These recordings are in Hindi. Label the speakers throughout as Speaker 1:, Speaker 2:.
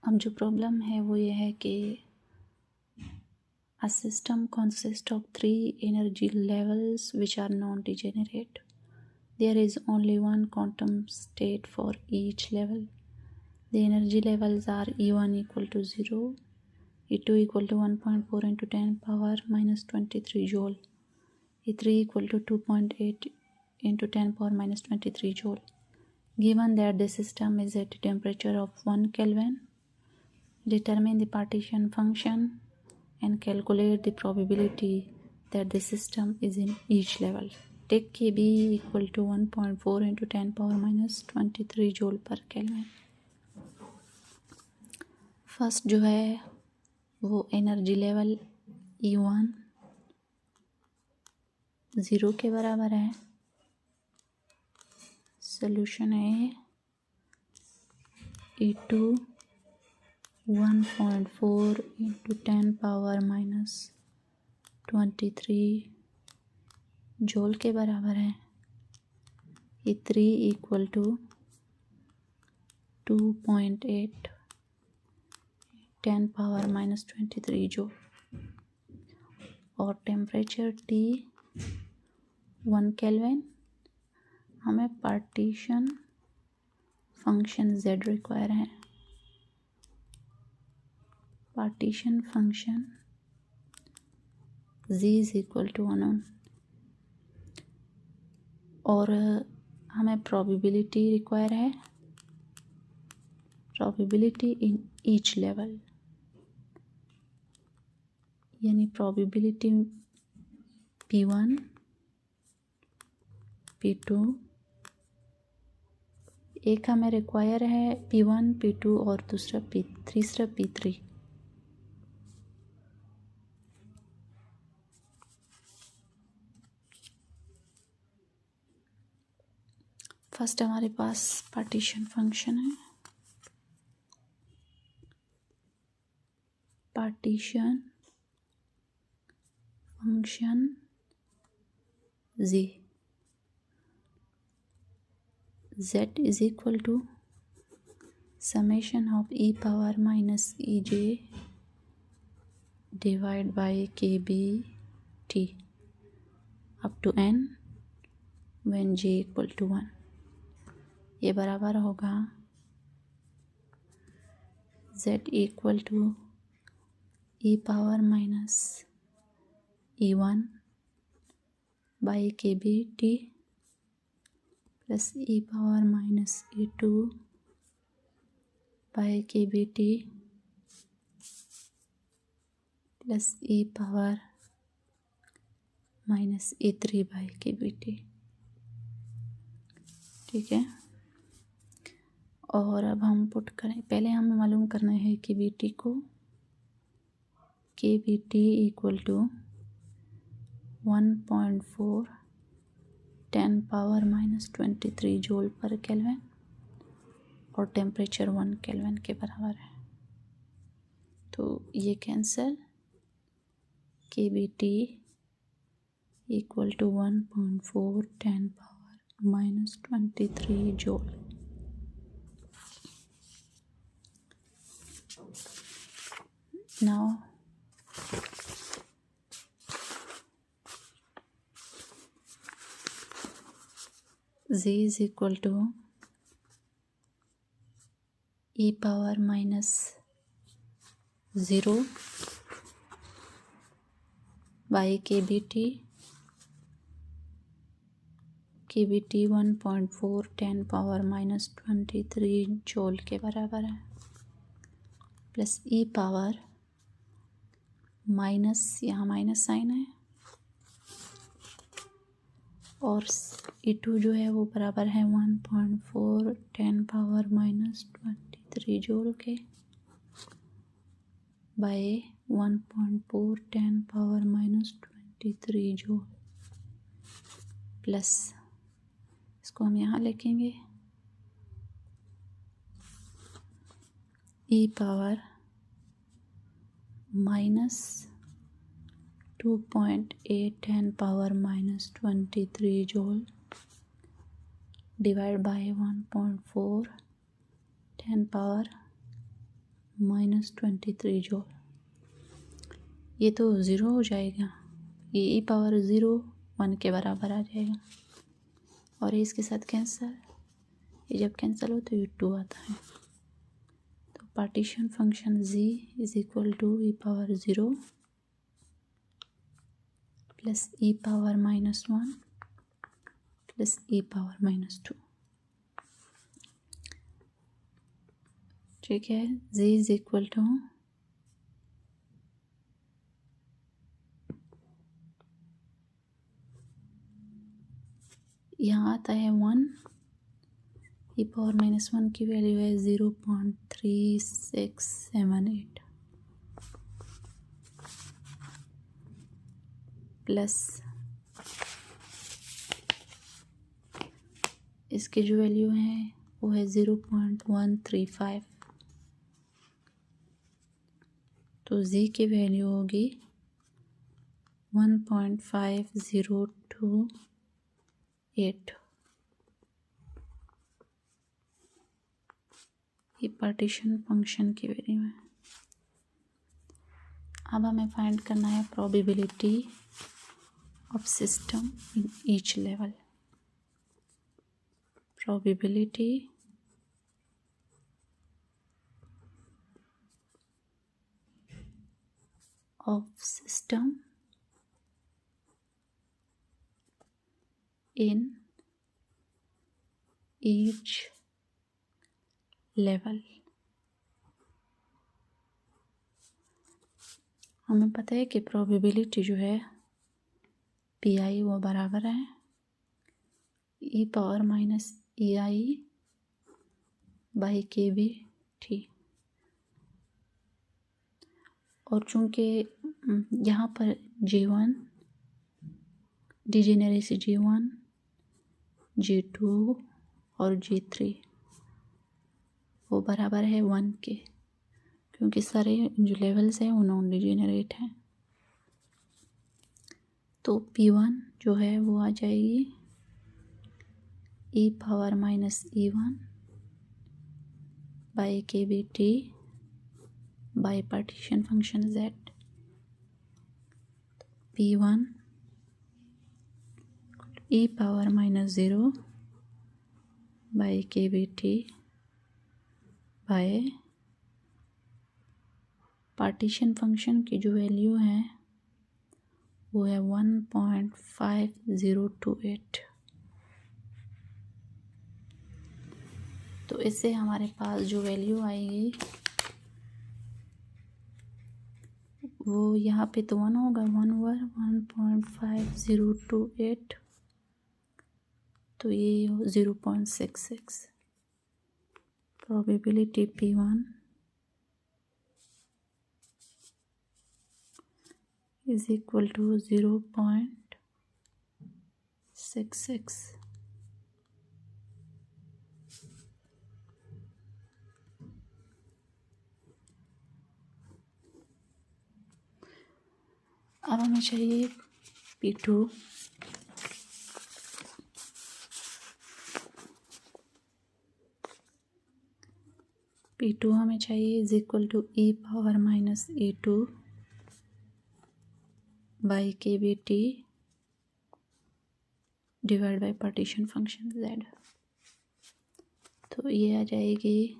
Speaker 1: अब जो प्रॉब्लम है वो ये है कि a system consists of three energy levels which are non-degenerate. There is only one quantum state for each level. The energy levels are E1 equal to 0, E2 equal to 1.4 into 10 power minus 23 joule, E3 equal to 2.8 into 10 power minus 23 joule. Given that the system is at a temperature of 1 Kelvin, determine the partition function and calculate the probability that the system is in each level. Take Kb equal to 1.4 into 10 power minus 23 joule per Kelvin. First जो है वो एनर्जी लेवल E1 ज़ीरो के बराबर है. सोल्यूशन है E2 1.4 into 10 power minus 23 joule के बराबर है. E3 equal to 2.8 10 power minus 23 joule और टेम्परेचर T 1 केल्विन. हमें पार्टीशन फंक्शन Z रिक्वायर है. Partition function Z is equal to 1 और हमें प्रोबेबिलिटी रिक्वायर है. प्रोबेबिलिटी इन ईच लेवल यानी प्रोबेबिलिटी P1 P2 एक हमें रिक्वायर है P1 P2 और तीसरा P3. फर्स्ट हमारे पास पार्टीशन फंक्शन है. Partition function Z is equal to summation of e power minus ej divided by kbt up to n when j equal to 1. ये बराबर होगा Z equal to e power minus E1 by kbt plus e power minus E2 by kbt plus e power minus E3 by kbt. ठीक है. और अब हम पुट करें. पहले हमें मालूम करना है कि kbt को kbt equal to 1.4 10 power minus 23 joule per kelvin और टेम्परेचर 1 केल्विन के बराबर है. तो ये cancel. kbt equal to 1.4 10 power minus 23 joule. Now Z is equal to e power minus 0 by kbt. kbt 1.4 10 power minus 23 joule के बराबर है प्लस e पावर माइनस, यहाँ माइनस साइन है और E2 जो है वो बराबर है 1.4 10 पावर माइनस 23 जूल के by 1.4 10 power minus 23 joule plus इसको हम यहाँ लिखेंगे e power minus 2.8 10 power minus 23 joule divide by 1.4 10 power -23 joule. ये तो ज़ीरो हो जाएगा, ये ई पावर 0 1 के बराबर आ जाएगा, और ये इसके साथ कैंसिल, ये जब कैंसिल हो तो ये 2 आता है। तो partition function z is equal to e power 0 plus e power -1 plus e power -2। ठीक है, z इज इक्वल टू यहाँ आता है 1, ई पावर -1 की वैल्यू है 0.3678 प्लस इसकी जो वैल्यू है वो है 0.135। तो z की वैल्यू होगी 1.5028। ये पार्टीशन फंक्शन की वैल्यू है। अब हमें फाइंड करना है probability of system in each level. Probability of system in each level. हमें पता है कि प्रोबेबिलिटी जो है पी वो बराबर है ई पावर -EI बाई KBT। और चूँकि यहाँ पर G1 डिजेनेरेसी G1 G2 और G3 वो बराबर है 1 के, क्योंकि सारे जो लेवल्स हैं वो नॉन डिजेनरेट हैं। तो P1 जो है वो आ जाएगी e power -E1 by KBT by partition function Z। P1 e power -0 by KBT by partition function की जो वैल्यू है वो है 1.5028। तो इससे हमारे पास जो वैल्यू आएगी वो यहाँ पे तो 1 होगा, 1 ओवर 1.5028, तो ये 0.66। Probability P1 is equal to 0.66। अब हमें चाहिए P2। P2 हमें चाहिए is equal to e power -E2 by KBT divide by partition function Z। तो ये आ जाएगी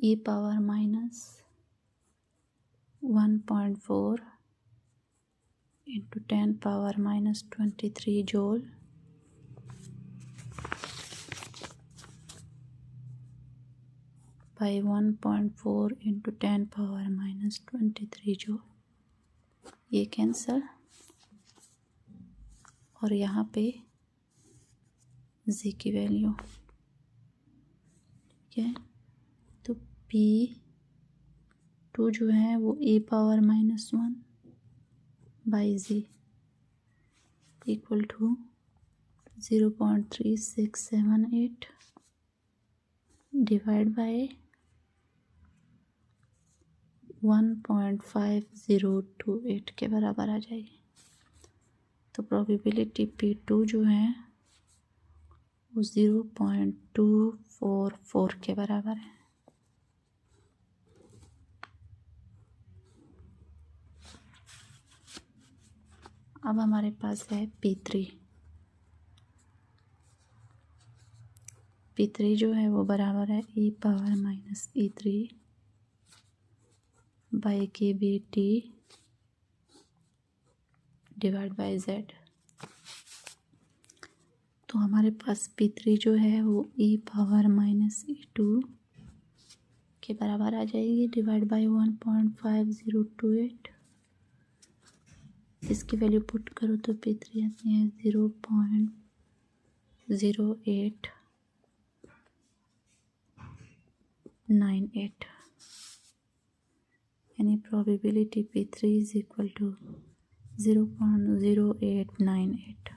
Speaker 1: e power -1.4 into 10 power -23 joule by 1.4 into 10 power -23 joule. ये कैंसल, और यहाँ पे z की वैल्यू, ठीक है। तो P2 जो है वो e power -1 by z equal to 0.3678 divide by 1.5028 के बराबर आ जाएगी। तो प्रोबेबिलिटी P2 जो है वो 0.25 0.44 के बराबर है। अब हमारे पास है P3 जो है वो बराबर है e⁻e3 by kBT divide by Z। तो हमारे पास P3 जो है वो e⁻e2 के बराबर आ जाएगी डिवाइड बाई 1.5028। इसकी वैल्यू पुट करो तो P3 आती है 0.0898, यानी probability P3 is equal to 0.0898।